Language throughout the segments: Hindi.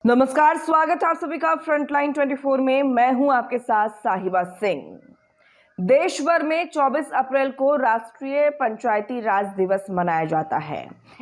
नमस्कार, स्वागत है आप सभी का फ्रंटलाइन 24 में। मैं हूं आपके साथ साहिबा सिंह। देश भर में 24 अप्रैल को राष्ट्रीय पंचायती राज दिवस मनाया जाता है।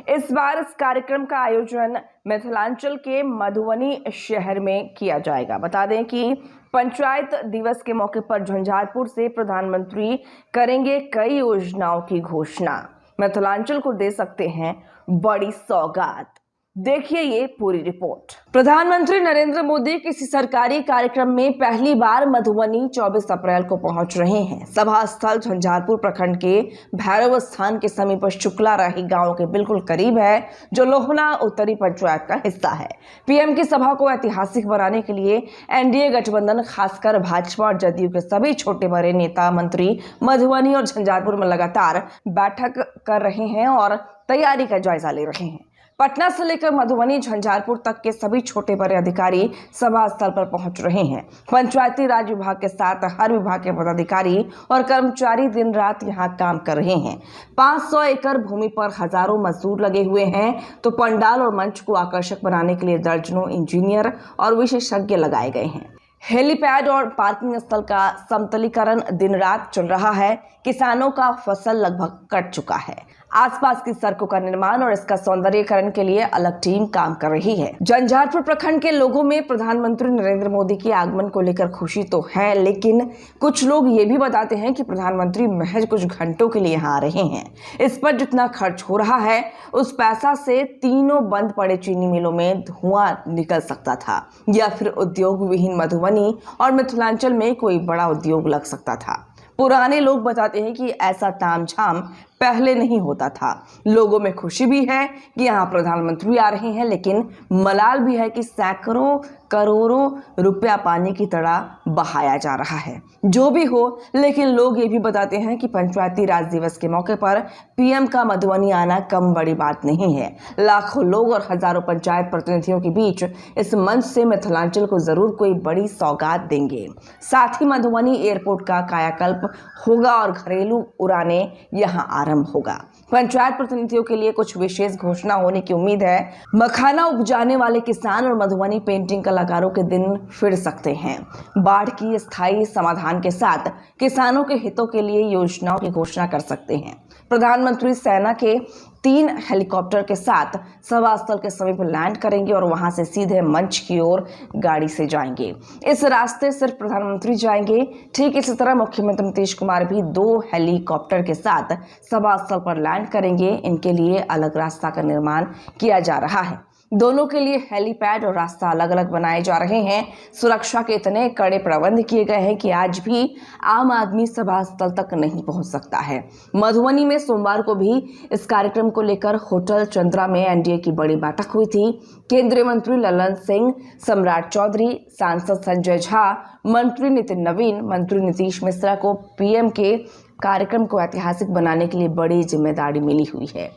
इस बार इस कार्यक्रम का आयोजन मिथिलांचल के मधुबनी शहर में किया जाएगा। बता दें कि पंचायत दिवस के मौके पर झंझारपुर से प्रधानमंत्री करेंगे कई योजनाओं की घोषणा। मिथिलांचल को दे सकते हैं बड़ी सौगात। देखिए ये पूरी रिपोर्ट। प्रधानमंत्री नरेंद्र मोदी किसी सरकारी कार्यक्रम में पहली बार मधुबनी 24 अप्रैल को पहुंच रहे हैं। सभा स्थल झंझारपुर प्रखंड के भैरव स्थान के समीप शुक्ला राही गांव के बिल्कुल करीब है, जो लोहना उत्तरी पंचायत का हिस्सा है। पीएम की सभा को ऐतिहासिक बनाने के लिए एनडीए गठबंधन, खासकर भाजपा और जदयू के सभी छोटे बड़े नेता मंत्री मधुबनी और झंझारपुर में लगातार बैठक कर रहे हैं और तैयारी का जायजा ले रहे हैं। पटना से लेकर मधुबनी झंझारपुर तक के सभी छोटे बड़े अधिकारी सभा स्थल पर पहुंच रहे हैं। पंचायती राज विभाग के साथ हर विभाग के पदाधिकारी और कर्मचारी दिन रात यहां काम कर रहे हैं। 500 एकड़ भूमि पर हजारों मजदूर लगे हुए हैं, तो पंडाल और मंच को आकर्षक बनाने के लिए दर्जनों इंजीनियर और विशेषज्ञ लगाए गए हैं। हेलीपैड और पार्किंग स्थल का समतलीकरण दिन रात चल रहा है। किसानों का फसल लगभग कट चुका है। आसपास की सड़कों का निर्माण और इसका सौंदर्यीकरण के लिए अलग टीम काम कर रही है। झंझारपुर प्रखंड के लोगों में प्रधानमंत्री नरेंद्र मोदी के आगमन को लेकर खुशी तो है, लेकिन कुछ लोग ये भी बताते हैं कि प्रधानमंत्री महज कुछ घंटों के लिए यहाँ आ रहे हैं। इस पर जितना खर्च हो रहा है, उस पैसा से तीनों बंद पड़े चीनी मिलों में धुआं निकल सकता था, या फिर उद्योग विहीन मधुबनी और मिथिलांचल में कोई बड़ा उद्योग लग सकता था। पुराने लोग बताते हैं कि ऐसा तामझाम पहले नहीं होता था। लोगों में खुशी भी है कि यहाँ प्रधानमंत्री आ रहे हैं, लेकिन मलाल भी है कि सैकड़ों करोड़ों रुपया पानी की तरह बहाया जा रहा है। जो भी हो, लेकिन लोग ये भी बताते हैं कि पंचायती राज दिवस के मौके पर पीएम का मधुबनी आना कम बड़ी बात नहीं है। लाखों लोग और हजारों पंचायत प्रतिनिधियों के बीच इस मंच से मिथिलांचल को जरूर कोई बड़ी सौगात देंगे। साथ ही मधुबनी एयरपोर्ट का कायाकल्प होगा और घरेलू उड़ाने यहाँ आरंभ होगा। पंचायत प्रतिनिधियों के लिए कुछ विशेष घोषणा होने की उम्मीद है। मखाना उपजाने वाले किसान और मधुबनी पेंटिंग कलाकारों के दिन फिर सकते हैं। बाढ़ की स्थायी समाधान के साथ किसानों के हितों के लिए योजनाओं की घोषणा कर सकते हैं। प्रधानमंत्री सेना के 3 हेलीकॉप्टर के साथ सभा स्थल के समीप लैंड करेंगे और वहां से सीधे मंच की ओर गाड़ी से जाएंगे। इस रास्ते सिर्फ प्रधानमंत्री जाएंगे। ठीक इसी तरह मुख्यमंत्री नीतीश कुमार भी 2 हेलीकॉप्टर के साथ सभा स्थल पर लैंड करेंगे। इनके लिए अलग रास्ता का निर्माण किया जा रहा है। दोनों के लिए हेलीपैड और रास्ता अलग अलग बनाए जा रहे हैं। सुरक्षा के इतने कड़े प्रबंध किए गए हैं कि आज भी आम आदमी सभा स्थल तक नहीं पहुंच सकता है। मधुबनी में सोमवार को भी इस कार्यक्रम को लेकर होटल चंद्रा में एनडीए की बड़ी बैठक हुई थी। केंद्रीय मंत्री ललन सिंह, सम्राट चौधरी, सांसद संजय झा, मंत्री नितिन नवीन, मंत्री नीतीश मिश्रा को पीएम के कार्यक्रम को ऐतिहासिक बनाने के लिए बड़ी जिम्मेदारी मिली हुई है।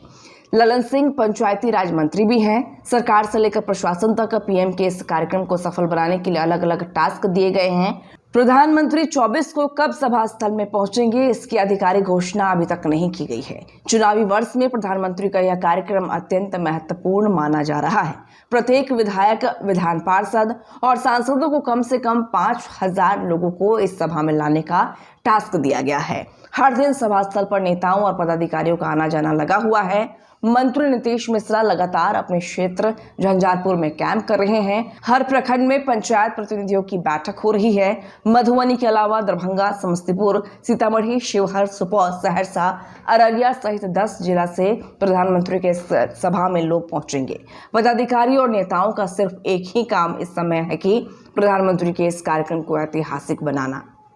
ललन सिंह पंचायती राज मंत्री भी हैं। सरकार से लेकर प्रशासन तक पीएम के इस कार्यक्रम को सफल बनाने के लिए अलग अलग टास्क दिए गए हैं। प्रधानमंत्री 24 को कब सभा स्थल में पहुंचेंगे, इसकी आधिकारिक घोषणा अभी तक नहीं की गई है। चुनावी वर्ष में प्रधानमंत्री का यह कार्यक्रम अत्यंत महत्वपूर्ण माना जा रहा है। प्रत्येक विधायक, विधान पार्षद और सांसदों को कम से कम 5000 लोगों को इस सभा में लाने का टास्क दिया गया है। हर दिन सभा स्थल पर नेताओं और पदाधिकारियों का आना जाना लगा हुआ है। मंत्री नीतीश मिश्रा लगातार अपने क्षेत्र झंझारपुर में कैंप कर रहे हैं। हर प्रखंड में पंचायत प्रतिनिधियों की बैठक हो रही है। मधुबनी के अलावा दरभंगा, समस्तीपुर, सीतामढ़ी, शिवहर, सुपौल, सहरसा, अररिया सहित 10 जिला से प्रधानमंत्री के सभा में लोग पहुंचेंगे। पदाधिकारी और नेताओं का सिर्फ एक ही काम इस समय है कि प्रधानमंत्री के इस कार्यक्रम को ऐतिहासिक बनाना।